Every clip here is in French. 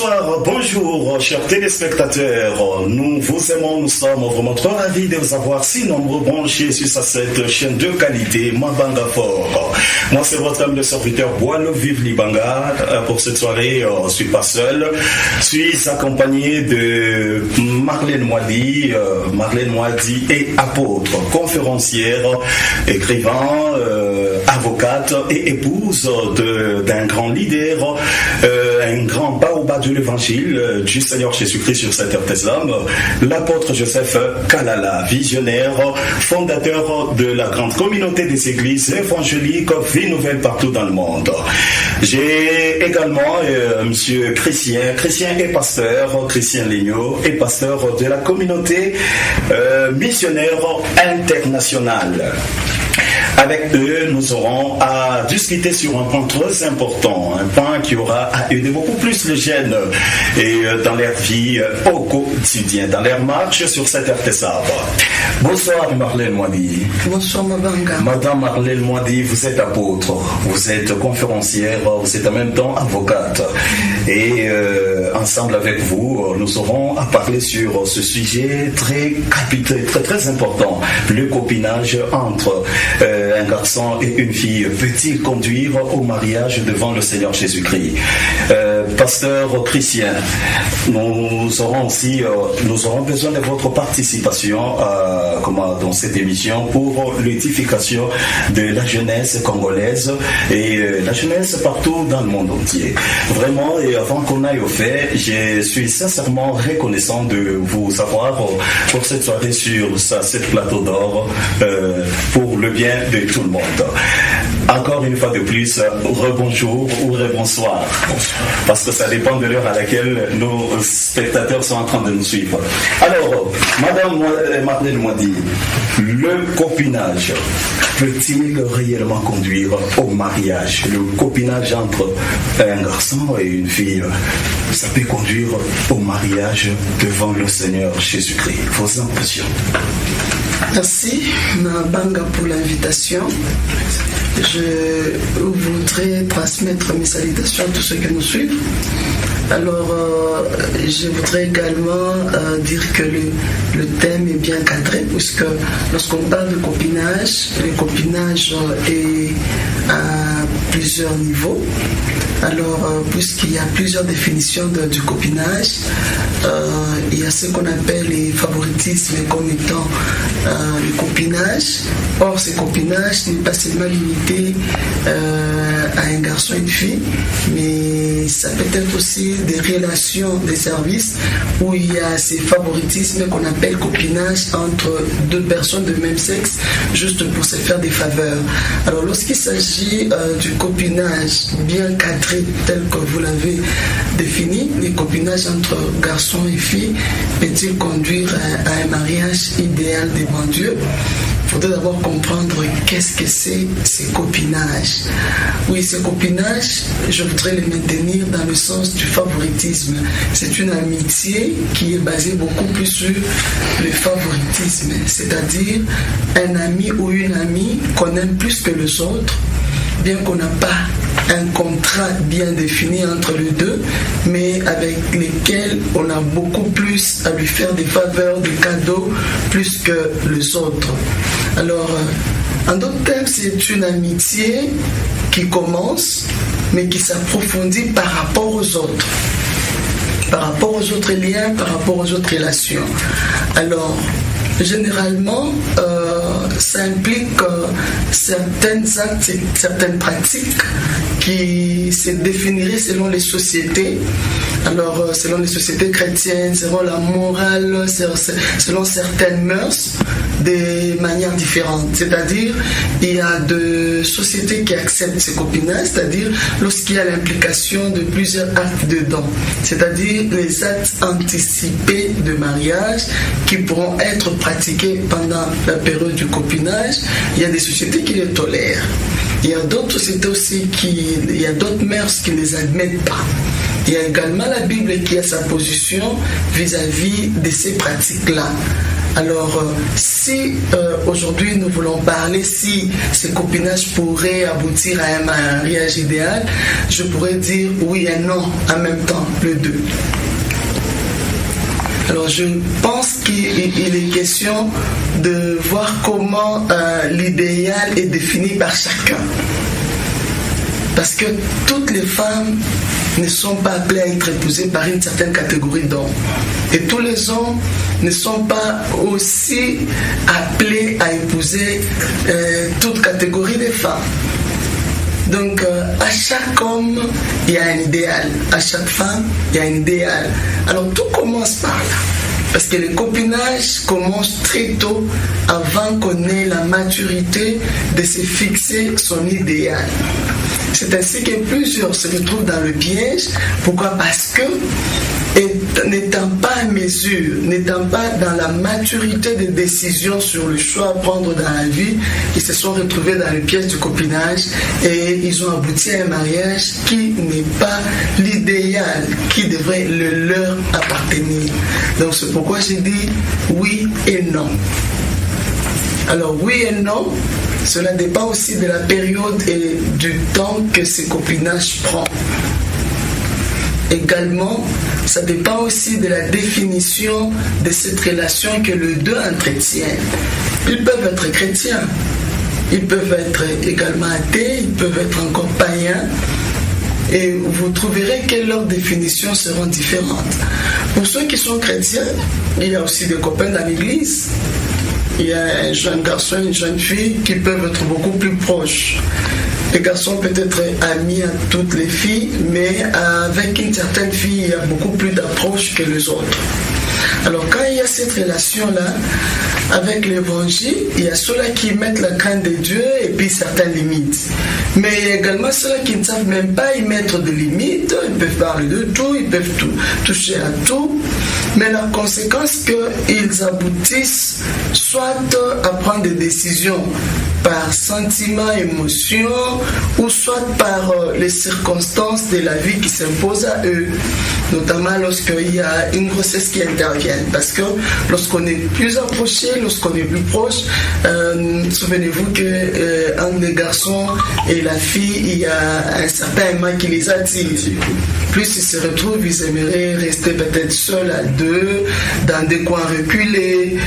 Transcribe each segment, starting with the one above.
Bonsoir, bonjour, chers téléspectateurs. Nous vous aimons, nous sommes vraiment trop ravis de vous avoir si nombreux branchés sur cette chaîne de qualité, Mabanga Fort. Moi, c'est votre âme de serviteur Boileau Vive Libanga. Pour cette soirée, je ne suis pas seul. Je suis accompagné de Marlène Moidi. Marlène Moidi est apôtre, conférencière, écrivain, avocate et épouse d'un grand leader, un grand baobab de l'évangile du Seigneur Jésus-Christ sur cette terre des hommes, l'apôtre Joseph Kalala, visionnaire, fondateur de la grande communauté des églises évangéliques Vie Nouvelle partout dans le monde. J'ai également monsieur Christian est pasteur, Christian Legnaud est pasteur de la communauté missionnaire internationale. Avec eux, nous aurons à discuter sur un point très important, un point qui aura à aider beaucoup plus les jeunes et dans leur vie au quotidien, dans leur marche sur cette terre des arbres. Bonsoir Marlène Moidi. Bonsoir Mabanga. Madame Marlène Moidi, vous êtes apôtre, vous êtes conférencière, vous êtes en même temps avocate. Et ensemble avec vous, nous aurons à parler sur ce sujet très capital, très important, le copinage entre un garçon et une fille. Peut-il conduire au mariage devant le Seigneur Jésus-Christ? Pasteur Christian, nous aurons besoin de votre participation dans cette émission pour l'édification de la jeunesse congolaise et la jeunesse partout dans le monde entier. Vraiment, et avant qu'on aille au fait, je suis sincèrement reconnaissant de vous avoir pour cette soirée sur cette plateau d'or pour le bien de tout le monde. Encore une fois de plus, rebonjour ou rebonsoir, parce que ça dépend de l'heure à laquelle nos spectateurs sont en train de nous suivre. Alors, Madame Marlène Moidi, le copinage peut-il réellement conduire au mariage? Le copinage entre un garçon et une fille, ça peut conduire au mariage devant le Seigneur Jésus-Christ. Vos impressions? Merci Mabanga pour l'invitation. Je voudrais transmettre mes salutations à tous ceux qui nous suivent. Alors, je voudrais également dire que le thème est bien cadré, puisque lorsqu'on parle de copinage, le copinage est à plusieurs niveaux. Alors, puisqu'il y a plusieurs définitions du copinage, il y a ce qu'on appelle les favoritismes comme étant le copinage. Or, ce copinage n'est pas seulement limité à un garçon et une fille, mais ça peut être aussi des relations, des services où il y a ces favoritismes qu'on appelle copinage entre deux personnes de même sexe, juste pour se faire des faveurs. Alors, lorsqu'il s'agit du copinage bien cadré, tel que vous l'avez défini, les copinages entre garçons et filles, peut-il conduire à un mariage idéal devant Dieu? Il faudrait d'abord comprendre qu'est-ce que c'est ces copinages. Oui, ces copinages, je voudrais les maintenir dans le sens du favoritisme. C'est une amitié qui est basée beaucoup plus sur le favoritisme, c'est-à-dire un ami ou une amie qu'on aime plus que les autres, bien qu'on n'a pas un contrat bien défini entre les deux, mais avec lesquels on a beaucoup plus à lui faire des faveurs, des cadeaux, plus que les autres. Alors, en d'autres termes, c'est une amitié qui commence, mais qui s'approfondit par rapport aux autres. Par rapport aux autres liens, par rapport aux autres relations. Alors, généralement, ça implique certains actes, certaines pratiques qui se définiraient selon les sociétés. Alors, selon les sociétés chrétiennes, selon la morale, selon certaines mœurs, de manière différente. C'est-à-dire, il y a des sociétés qui acceptent ces copinages, c'est-à-dire lorsqu'il y a l'implication de plusieurs actes dedans. C'est-à-dire les actes anticipés de mariage qui pourront être pratiqués pendant la période du copinage. Il y a des sociétés qui les tolèrent. Il y a d'autres sociétés aussi il y a d'autres mœurs qui ne les admettent pas. Il y a également la Bible qui a sa position vis-à-vis de ces pratiques-là. Alors, si aujourd'hui nous voulons parler si ce copinage pourrait aboutir à un mariage idéal, je pourrais dire oui et non en même temps, les deux. Alors, je pense qu'il est question de voir comment l'idéal est défini par chacun. Parce que toutes les femmes ne sont pas appelées à être épousées par une certaine catégorie d'hommes. Et tous les hommes ne sont pas aussi appelés à épouser toute catégorie de femmes. Donc, à chaque homme, il y a un idéal. À chaque femme, il y a un idéal. Alors, tout commence par là. Parce que le copinage commence très tôt avant qu'on ait la maturité de se fixer son idéal. C'est ainsi que plusieurs se retrouvent dans le piège. Pourquoi? Parce que, n'étant pas à mesure, n'étant pas dans la maturité des décisions sur le choix à prendre dans la vie, ils se sont retrouvés dans le piège du copinage et ils ont abouti à un mariage qui n'est pas l'idéal qui devrait le leur appartenir. Donc c'est pourquoi j'ai dit oui et non. Alors oui et non, cela dépend aussi de la période et du temps que ce copinage prend. Également, ça dépend aussi de la définition de cette relation que les deux entretiennent. Ils peuvent être chrétiens, ils peuvent être également athées, ils peuvent être encore païens, et vous trouverez que leurs définitions seront différentes. Pour ceux qui sont chrétiens, il y a aussi des copains dans l'église. Il y a un jeune garçon et une jeune fille qui peuvent être beaucoup plus proches. Les garçons peuvent être amis à toutes les filles, mais avec une certaine fille, il y a beaucoup plus d'approche que les autres. Alors quand il y a cette relation-là, avec l'évangile, il y a ceux-là qui mettent la crainte de Dieu et puis certaines limites. Mais il y a également ceux-là qui ne savent même pas y mettre de limites, ils peuvent parler de tout, ils peuvent toucher à tout. Mais la conséquence qu'ils aboutissent soit à prendre des décisions par sentiment, émotion, ou soit par les circonstances de la vie qui s'imposent à eux, notamment lorsqu'il y a une grossesse qui intervient. Parce que lorsqu'on est plus approché, lorsqu'on est plus proche, souvenez-vous qu'entre les garçons et la fille, il y a un certain aimant qui les attire. Plus ils se retrouvent, ils aimeraient rester peut-être seuls à deux, dans des coins reculés.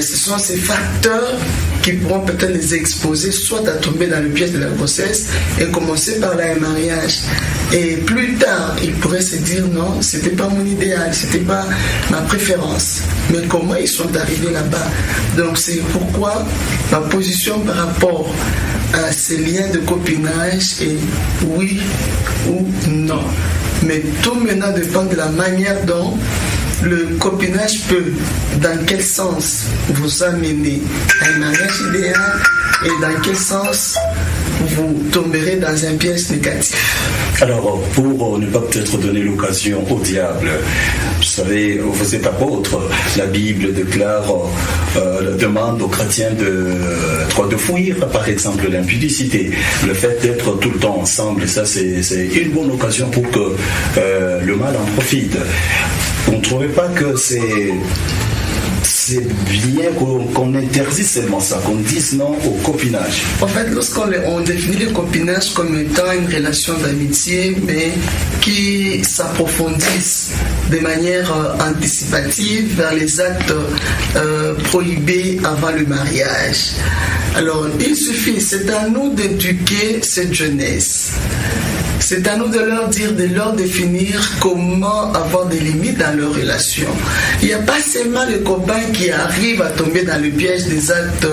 Ce sont ces facteurs qui pourront peut-être les exposer soit à tomber dans le piège de la grossesse et commencer par là un mariage. Et plus tard, ils pourraient se dire non, c'était pas mon idéal, c'était pas ma préférence. Mais comment ils sont arrivés là-bas? Donc c'est pourquoi ma position par rapport à ces liens de copinage est oui ou non. Mais tout maintenant dépend de la manière dont le copinage peut, dans quel sens vous amener à un mariage idéal et dans quel sens vous tomberez dans un piège négatif. Alors, pour ne pas peut-être donner l'occasion au diable, vous savez, vous êtes apôtre, la Bible demande aux chrétiens de fuir, par exemple, l'impudicité, le fait d'être tout le temps ensemble, ça c'est une bonne occasion pour que le mal en profite. Vous ne trouvez pas que c'est bien qu'on interdise seulement ça, qu'on dise non au copinage? En fait, lorsqu'on définit le copinage comme étant une relation d'amitié, mais qui s'approfondisse de manière anticipative vers les actes prohibés avant le mariage. Alors, il suffit, c'est à nous d'éduquer cette jeunesse. C'est à nous de leur dire, de leur définir comment avoir des limites dans leur relation. Il n'y a pas seulement les copains qui arrivent à tomber dans le piège des actes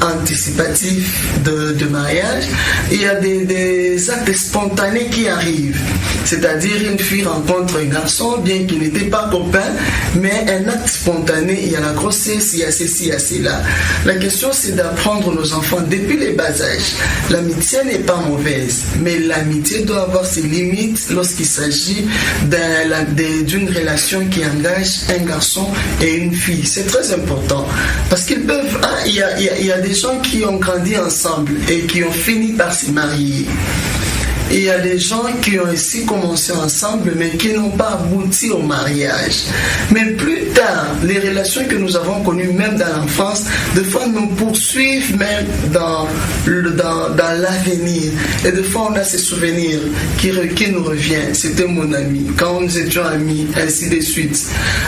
anticipatifs de mariage. Il y a des actes spontanés qui arrivent. C'est-à-dire une fille rencontre un garçon, bien qu'il n'était pas copain, mais un acte spontané, il y a la grossesse, il y a ceci, il y a cela. La question, c'est d'apprendre nos enfants depuis les bas âges. L'amitié n'est pas mauvaise, mais l'amitié doit avoir ses limites lorsqu'il s'agit d'une relation qui engage un garçon et une fille. C'est très important parce qu'ils peuvent. Il y a des gens qui ont grandi ensemble et qui ont fini par se marier. il y a des gens qui ont ici commencé ensemble, mais qui n'ont pas abouti au mariage. Mais plus tard, les relations que nous avons connues, même dans l'enfance, des fois nous poursuivent même dans l'avenir. Et des fois, on a ces souvenirs qui nous reviennent. C'était mon ami, quand nous étions amis, ainsi de suite.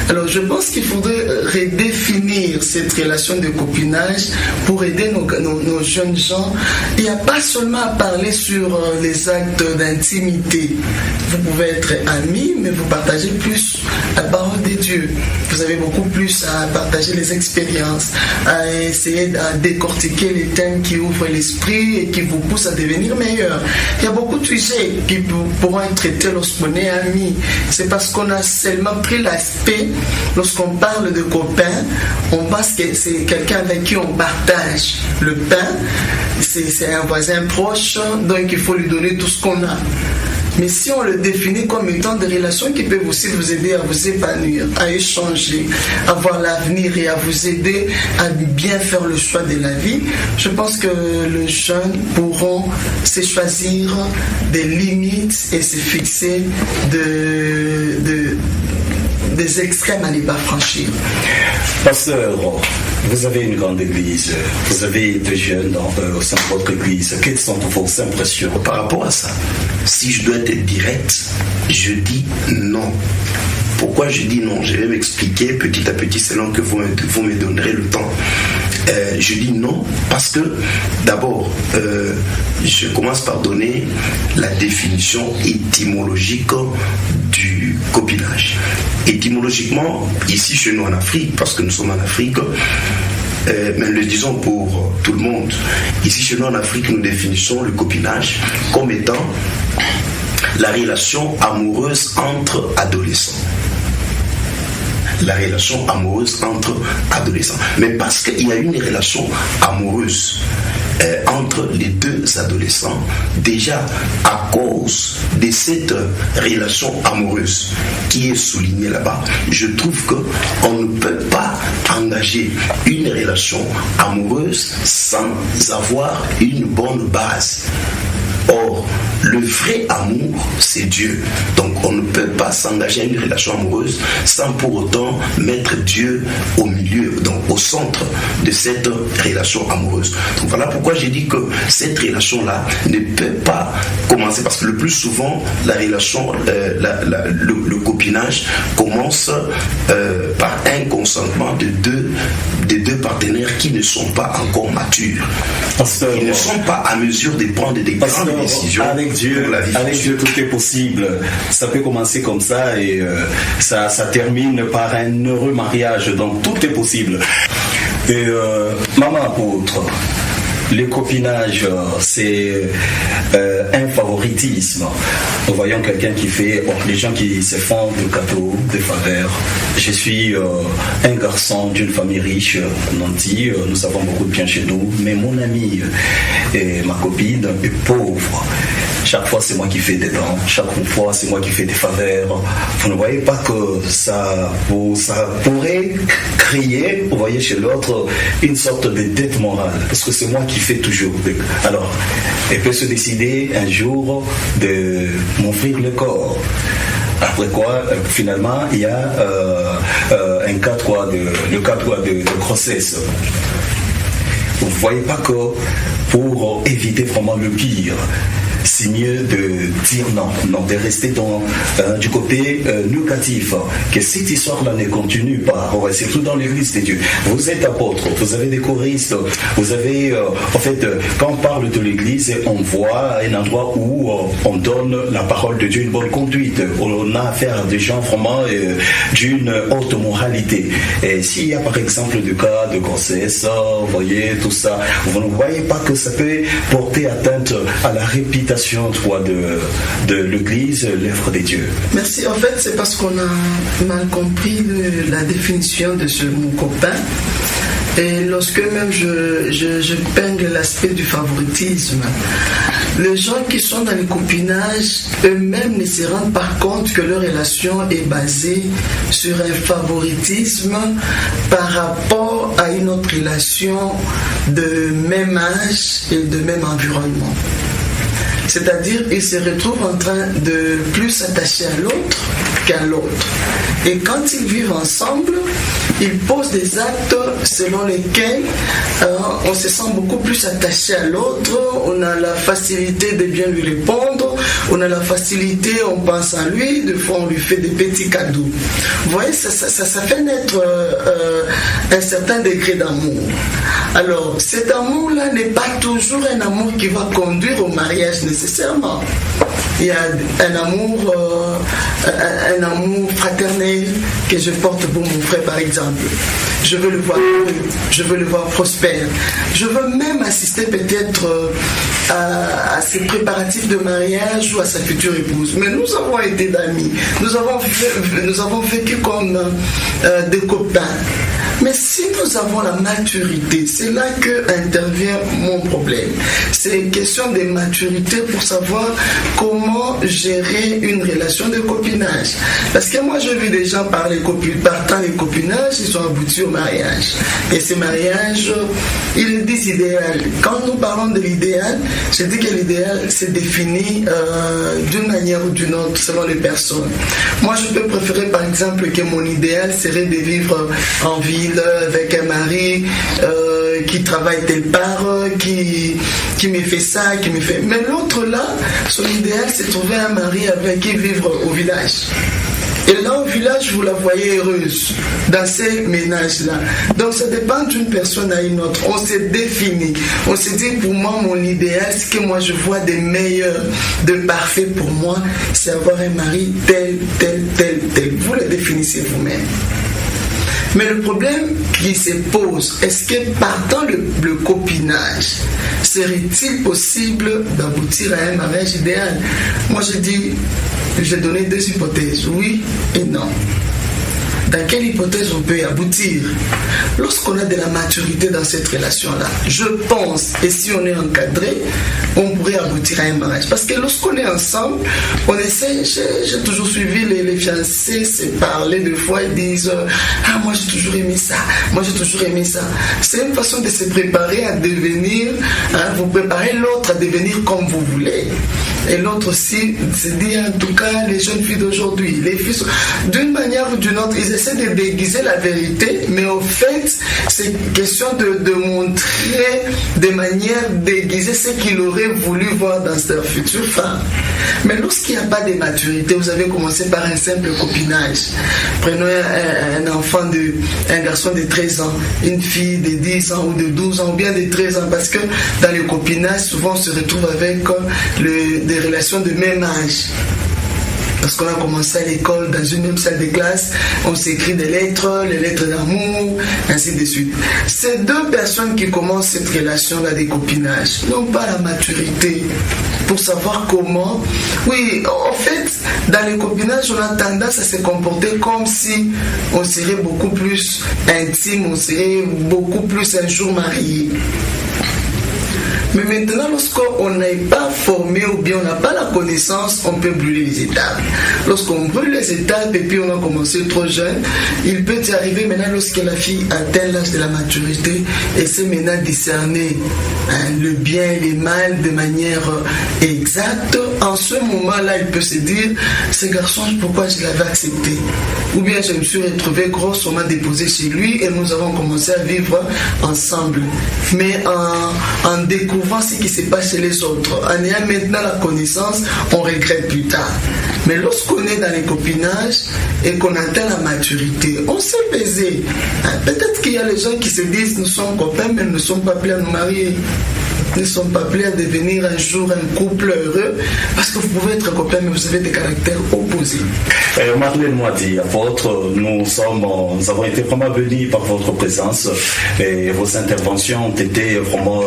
Alors, je pense qu'il faudrait redéfinir cette relation de copinage pour aider nos jeunes gens. Il n'y a pas seulement à parler sur les actes d'intimité. Vous pouvez être amis, mais vous partagez plus la parole de Dieu. Vous avez beaucoup plus à partager les expériences, à essayer de décortiquer les thèmes qui ouvrent l'esprit et qui vous poussent à devenir meilleur. Il y a beaucoup de sujets qui pourront être traités lorsqu'on est amis. C'est parce qu'on a seulement pris l'aspect, lorsqu'on parle de copain, on pense que c'est quelqu'un avec qui on partage le pain, c'est un voisin proche, donc il faut lui donner tout ce qu'on a. Mais si on le définit comme étant des relations qui peuvent aussi vous aider à vous épanouir, à échanger, à voir l'avenir et à vous aider à bien faire le choix de la vie, je pense que les jeunes pourront se choisir des limites et se fixer des extrêmes à ne pas franchir. Pasteur, vous avez une grande église, vous avez des jeunes au sein de votre église. Quelles sont vos impressions par rapport à ça? Si je dois être direct, je dis non. Pourquoi je dis non? Je vais m'expliquer petit à petit selon que vous me donnerez le temps. Je dis non parce que d'abord, je commence par donner la définition étymologique du copinage. Étymologiquement, ici chez nous en Afrique, parce que nous sommes en Afrique, mais le disons pour tout le monde, ici chez nous en Afrique, nous définissons le copinage comme étant la relation amoureuse entre adolescents. La relation amoureuse entre adolescents. Mais parce qu'il y a une relation amoureuse entre les deux adolescents, déjà à cause de cette relation amoureuse qui est soulignée là-bas, je trouve qu'on ne peut pas engager une relation amoureuse sans avoir une bonne base. Or, le vrai amour, c'est Dieu. Donc, on ne peut pas s'engager à une relation amoureuse sans pour autant mettre Dieu au milieu, donc au centre de cette relation amoureuse. Donc, voilà pourquoi j'ai dit que cette relation-là ne peut pas commencer, parce que le plus souvent, la relation, le copinage commence par un consentement de deux partenaires qui ne sont pas encore matures. Ils ne sont pas à mesure de prendre des grandes décisions. Avec Dieu, tout est possible. Ça peut commencer comme ça et ça termine par un heureux mariage. Donc tout est possible. Et maman apôtre, le copinage, c'est un favoritisme. Nous voyons quelqu'un qui fait, les gens qui se font de cadeaux, de faveurs. Je suis un garçon d'une famille riche, nantie, nous avons beaucoup de biens chez nous, mais mon ami et ma copine est pauvre. Chaque fois, c'est moi qui fais des dons. Chaque fois, c'est moi qui fais des faveurs. Vous ne voyez pas que ça pourrait créer, vous voyez, chez l'autre, une sorte de dette morale. Parce que c'est moi qui fais toujours. Alors, elle peut se décider un jour de m'offrir le corps. Après quoi, finalement, il y a le cas de grossesse. Vous ne voyez pas que pour éviter vraiment le pire, c'est mieux de dire non, de rester du côté négatif, que cette histoire-là ne continue pas, surtout dans l'église de Dieu. Vous êtes apôtre, vous avez des choristes, vous avez, en fait, quand on parle de l'église, on voit un endroit où on donne la parole de Dieu, une bonne conduite, on a affaire à des gens vraiment d'une haute moralité. Et s'il y a par exemple des cas de grossesse, vous voyez, tout ça, vous ne voyez pas que ça peut porter atteinte à la réputation de l'Église, l'œuvre de Dieu. Merci. En fait, c'est parce qu'on a mal compris la définition de ce mot copain. Et lorsque même je peigne l'aspect du favoritisme, les gens qui sont dans le copinage, eux-mêmes ne se rendent pas compte que leur relation est basée sur un favoritisme par rapport à une autre relation de même âge et de même environnement. C'est-à-dire, ils se retrouvent en train de plus s'attacher à l'autre qu'à l'autre. Et quand ils vivent ensemble, ils posent des actes selon lesquels on se sent beaucoup plus attaché à l'autre, on a la facilité de bien lui répondre, on a la facilité, on pense à lui, des fois on lui fait des petits cadeaux. Vous voyez, ça fait naître un certain degré d'amour. Alors, cet amour-là n'est pas toujours un amour qui va conduire au mariage nécessairement. Il y a un amour fraternel que je porte pour mon frère, par exemple. Je veux le voir heureux, je veux le voir prospère. Je veux même assister peut-être à ses préparatifs de mariage ou à sa future épouse. Mais nous avons été d'amis, nous avons vécu comme des copains. Mais si nous avons la maturité, c'est là que intervient mon problème. C'est une question de maturité pour savoir comment gérer une relation de copinage. Parce que moi, je vis des gens partant les copinages, ils sont aboutis au mariage. Et ces mariages, ils disent idéal. Quand nous parlons de l'idéal, je dis que l'idéal, c'est défini d'une manière ou d'une autre selon les personnes. Moi, je peux préférer, par exemple, que mon idéal serait de vivre en ville, avec un mari qui travaille telle part, qui me fait ça, qui me fait... Mais l'autre là, son idéal, c'est trouver un mari avec qui vivre au village. Et là, au village, vous la voyez heureuse dans ces ménages-là. Donc, ça dépend d'une personne à une autre. On s'est défini. On s'est dit, pour moi, mon idéal, ce que moi, je vois de meilleur, de parfait pour moi, c'est avoir un mari tel. Vous le définissez vous-même. Mais le problème qui se pose, est-ce que partant le copinage, serait-il possible d'aboutir à un mariage idéal? Moi, j'ai donné deux hypothèses, oui et non. Dans quelle hypothèse on peut y aboutir? Lorsqu'on a de la maturité dans cette relation-là, je pense, et si on est encadré, on pourrait aboutir à un mariage. Parce que lorsqu'on est ensemble, on essaie, j'ai toujours suivi les fiancés se parler de fois, ils disent « Ah, moi j'ai toujours aimé ça, moi j'ai toujours aimé ça ». C'est une façon de se préparer à devenir, vous préparez l'autre à devenir comme vous voulez. Et l'autre aussi se dit, en tout cas, les jeunes filles d'aujourd'hui, les filles sont... D'une manière ou d'une autre, ils essaient de déguiser la vérité, mais au fait, c'est question de montrer de manière déguisée ce qu'ils auraient voulu voir dans leur future femme. Mais lorsqu'il n'y a pas de maturité, vous avez commencé par un simple copinage. Prenons un garçon de 13 ans, une fille de 10 ans ou de 12 ans, ou bien de 13 ans, parce que dans le copinage, souvent on se retrouve avec des relations de même âge. Parce qu'on a commencé à l'école, dans une même salle de classe, on s'écrit des lettres, les lettres d'amour, ainsi de suite. C'est deux personnes qui commencent cette relation-là de copinage, n'ont pas la maturité pour savoir comment. Oui, en fait, dans le copinage, on a tendance à se comporter comme si on serait beaucoup plus intime, on serait beaucoup plus un jour marié. Mais maintenant, lorsqu'on n'est pas formé ou bien on n'a pas la connaissance, on peut brûler les étapes. Lorsqu'on brûle les étapes et puis on a commencé trop jeune, il peut y arriver maintenant lorsque la fille atteint l'âge de la maturité et sait maintenant discerner le bien et le mal de manière exacte. En ce moment-là, il peut se dire, ce garçon, pourquoi je l'avais accepté? Ou bien je me suis retrouvé grossièrement déposé chez lui et nous avons commencé à vivre ensemble. Mais en découvrant ce qui se passe chez les autres, en ayant maintenant la connaissance, on regrette plus tard. Mais lorsqu'on est dans les copinages et qu'on atteint la maturité, on sait peser. Peut-être qu'il y a les gens qui se disent nous sommes copains, mais nous ne sommes pas appelés à nous marier. Nous ne sommes pas appelés à devenir un jour un couple heureux, parce que vous pouvez être copains, mais vous avez des caractères opposés. Madeleine Moadi, nous avons été vraiment bénis par votre présence et vos interventions ont été vraiment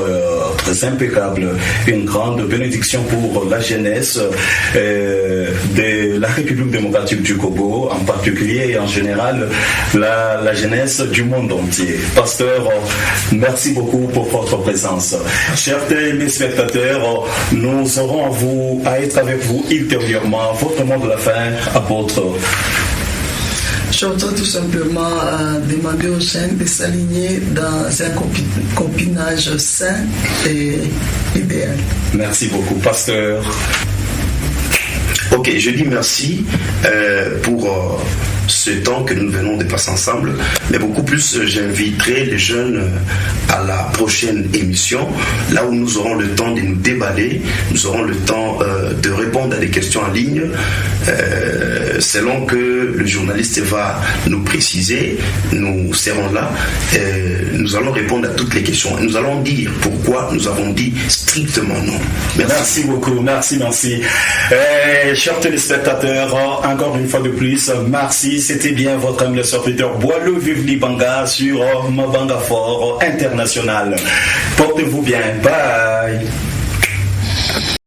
très impeccables. Une grande bénédiction pour la jeunesse de la République démocratique du Congo, en particulier et en général la jeunesse du monde entier. Pasteur, merci beaucoup pour votre présence. Chers téléspectateurs, nous aurons à être avec vous ultérieurement. Votre mot de la fin, apôtre. Je voudrais tout simplement demander aux jeunes de s'aligner dans un copinage sain et idéal. Merci beaucoup, pasteur. Ok, je dis merci pour ce temps que nous venons de passer ensemble, mais beaucoup plus j'inviterai les jeunes à la prochaine émission, là où nous aurons le temps de nous déballer, nous aurons le temps de répondre à des questions en ligne, selon que le journaliste va nous préciser. Nous serons là, nous allons répondre à toutes les questions, nous allons dire pourquoi nous avons dit strictement non. Merci beaucoup, merci. Chers téléspectateurs, encore une fois de plus, merci. C'était bien votre ami le serviteur Boileau Vivli Banga sur Mabanga Fort International. Portez-vous bien, bye.